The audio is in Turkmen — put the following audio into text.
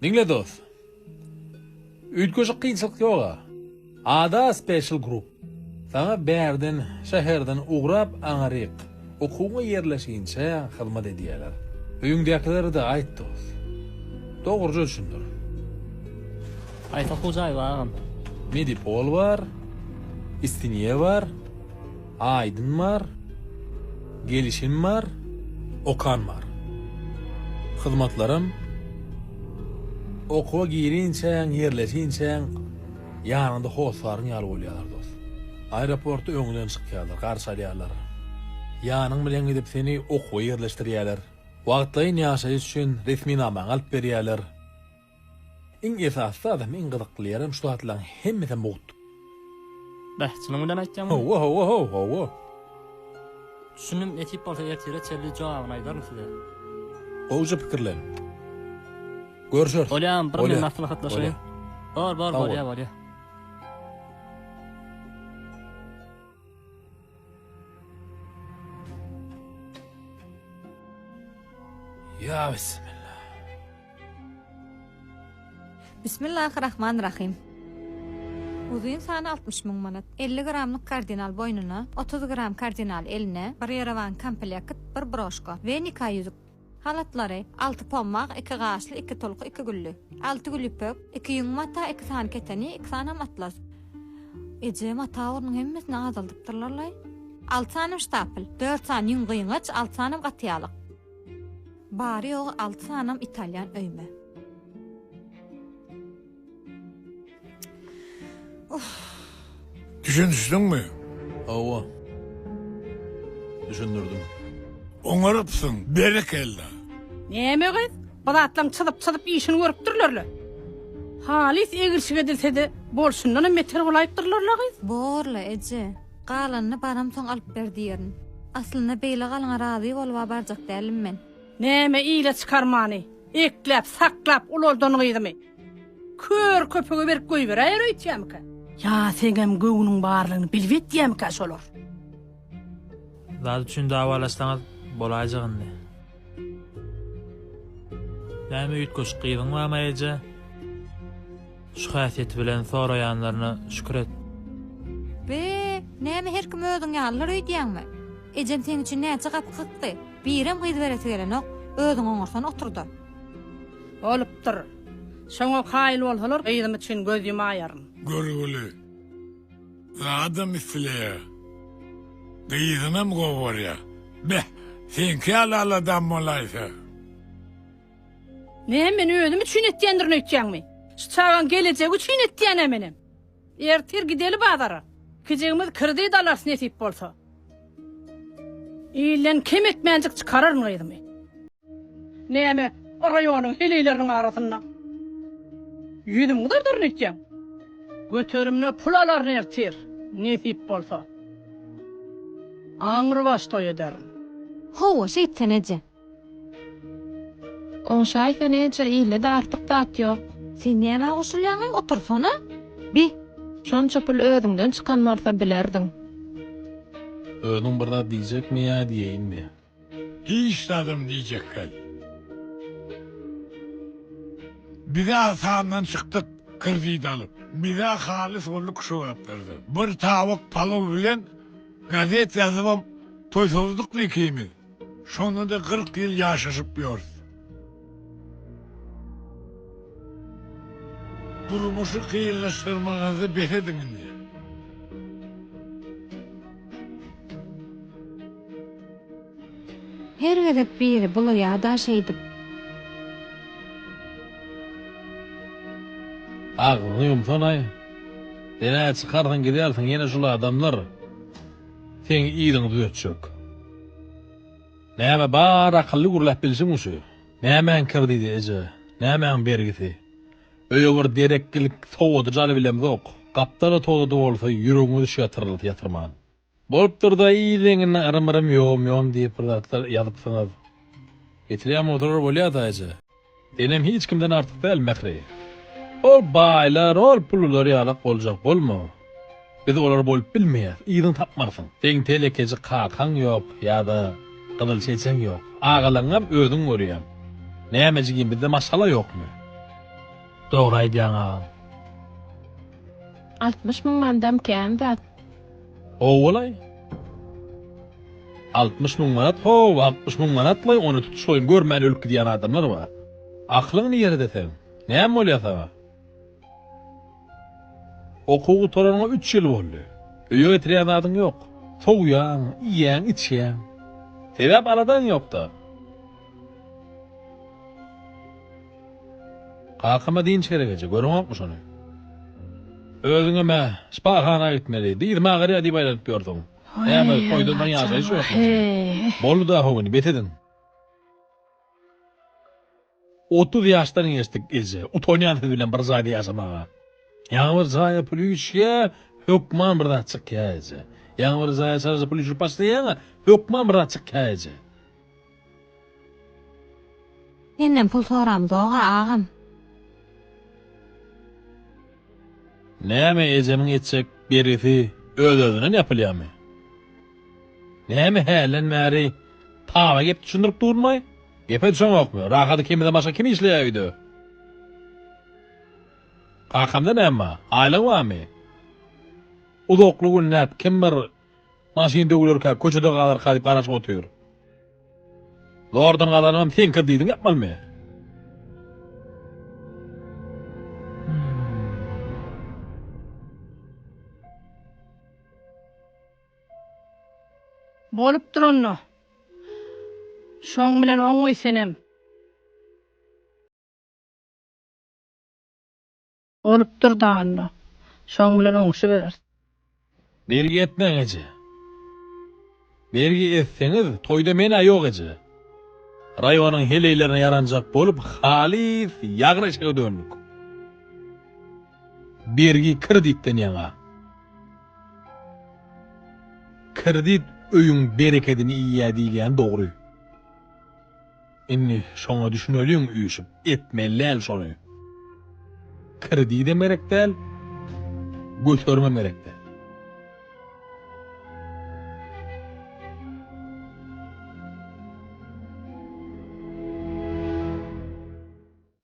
Dinle dost. Ütköşü kıyınçılık yoga. Ada Special Group. Sana bärden, şäherden ugrap aňaryk. Okuwma yerleşinçe hyzmat edýärler. Öýüňdekileri de aýt dost. Dogry düşündir. Ayta hujay bagam. Medipol var, İstiniye var, Aydın var, Gelişim var, Okan var. Hyzmatlarym okuwa girinçäň, yerleşinçäň ýanynda hoslaryn ýaly bolýarlar dost. Aeroportda öňünden çykýarlar, garşalýarlar. Ýanyň bilen gidip seni okuwa yerleşdirýärler. Wagtlaryň ýaşaýyş üçin resminama alyp berýärler. Iň esasy adam iň gyzyklyarym şu atlaryň hemmesiň bugd. Bahçynyň bilen aýtjam. Ho. Düşünüm etip bolsa ýetire çelli jogabyny aýdarmy size? Oýja pikirlen. Görüşür. Bolýan bir Bolýa. men maslahatlaşaýyn. Bar, bolýa. Ya bismillah. Bismillahirrahmanirrahim. Uzun sana 60 000 manat, 50 gramlyk kardinal boynuna, 30 gram kardinal eline, bir yaravan komplekt, bir broşka ve nikah yüzük. Halatlary 6 pommak, 2 gaşly, 2 tolky, 2 güllü. 6 güllü pök, 2 ýüň mata, 2 san keteni, 2 san atlas. Ece mata onuň hemmesini azaldypdyrlarlar. 6 sanam stapel, 4 san ýüň gyňaç, 6 sanam gatýalyk. Bari o 6 sanam italyan öýme. Düşündün mü? Awa. Düşündürdüm. Oňarypsyň, berekella. Näme gyz? Badatlaň çylyp işini görüp durlarlar. Halis egilşige dilsede bolşundan meter golaýypdyrlarlar gyz. Borla Ece, galanyny baram soň alyp berdiýerin. Aslynda beýle galaňa razy bolup barjak dälim men. Näme ýyle çykarmany? Eklep, saklap uloldan gyzymy. Kör köpege berip goýberýär öýtýämkä. Ya seňem göwnüň barlygyny bilip etýämkä şolar. Zat üçin dawalaşsaňyz bolaýjagyndy. Näme ütköş gyýdyň barmy eje? Şu häsiýeti bilen soraýanlaryna şükür et. Be, näme her kim özüň ýalylar öýdýäňmi? Ejem seň üçin näçe gap gykdy. Birem gyzy bereti gelenok, özüň oňarsan oturdy. Olupdyr. Şoňa haýyl bolsalar, gyzym üçin göz ýumaýaryn. Görgüli. Adam isleýär. Gyzynam gowarýa. Beh, sen kýala adam bolaýsa. Näme özüm üçin etýändirini öýtýäňmi? Şu çagan gelecek üçin etýän menem. Ertir gideli bazara. Kejegimiz kirdi dalarsyn etip bolsa. İlen kim etmänjik çykararyn gyzymy. Näme raýonyň heleýleriniň arasynda. Ýüzüm gydyrdyr etýän. Göterimne pul alaryny ertir. Netip bolsa. Aňry başda ederim. Howa şeýtsen Ece. On şaýta neçe ýyl dartyp datýar. Sen näme goşulýaňy otursana? Bi, Şonça pul özüňden çykan bolsa bilerdiň. Öňüň birde diýjekmi ýa diýeýinmi? Hiç adam diyecekler. Bir daha sahandan çıktık kırdiyi alıp. Bir daha halis olduk şu yaptırdı. Bir tavuk palav bilen gazet yazıp toysuzluk ikimiz. Şonu da 40 yıl yaşaşıp yiyoruz. Durmuşu kıyırlaştırmanızı behedin diye. her gerek biri bular ýa-da şeýdip. Agyny ýumsanaý. Dene çykardyň gidersiň ýene şol adamlar sen ýygyň düzetjek. Näme bar akylly gurlap bilsiň şu. Näme kirdi eje. Näme bergisi. Öýe bir dereklik towady jaly bilen zok. Gapdara towady bolsa ýüregiňiz şatyrlyp ýatyrman. Bolupdyr da ýygyň arymyrym ýom diýip birdatlar ýalypsyňyz. Etlem odur bolýar da eje. Denem hiç kimden artyk däl mehri. Ol baylar, ol pullar ýalyk boljak bolma. Biz olar bolup bilmeýär, ýygyň tapmarsyň. Seň telekeji kakaň ýok ýa-da gylyl çeçeň ýok. Agalaňam özüň görýär. Näme jigin bizde maşala ýokmy? Dogry aýdýaň agam. 60 000 mandam kän zat. O bolay. 60 000 manat, ho, 60 000 manatly onu tutuşoýun görmän ölüp gidýän adamlar bar. Aklyň ýerinde sen. Näme bolýar? Okugy toranyňa 3 ýyl boldy. Öýe getirýän adyň ýok. Soğuyan, yiyen, içen. Sebep aradan yoktu. Kalkıma deyin çerekece, görün okmuş onu. Özüne me, spahana gitmeli, dirme ağrıya diye baylanıp gördüm. Hemen koydundan yazayı şu yokmuş. Bolu da hoğunu, betedin. 30 yaştan geçtik gece, utonyan hüvülen bir zaydı yazamağa. Yağmur zayı pülüşye, hükman birden çık gece. Yağmur zayı sarısı pülüşü başlayana, hükman birden çık gece. Senden pul soram doğa ağam. Näme ejemin etsek berisi öz-özüne yapylýarmy? Näme helen märi tawa gep düşündirip durmay? Gepe düşenokmy? Rahady kimden başga kim işleýärdi? Kakamda näme? Aýlyň barmy? Uzakly günläp kim bir maşyn döwlerkä köçede galar galyp garaşyp otyr. Zordan galanam sen kirdiň yapmalmy? Bolup duranna. Şoň bilen oňy senem. Bolup dur dağınna. Şoň bilen oňşy berer. Bergi etmeňeje. Bergi etseňiz toýda mena ýok eje. Raýonyň heleýlerine yaranjak bolup halis ýagryşyga dönük. Bergi kreditden ýaňa. Kredit öýüň bereketini iýä diýilýän dogry. Inni şoňa düşüneliň üýüşüp etmeler şonu. Kredit de merekdel, götürme merekdel.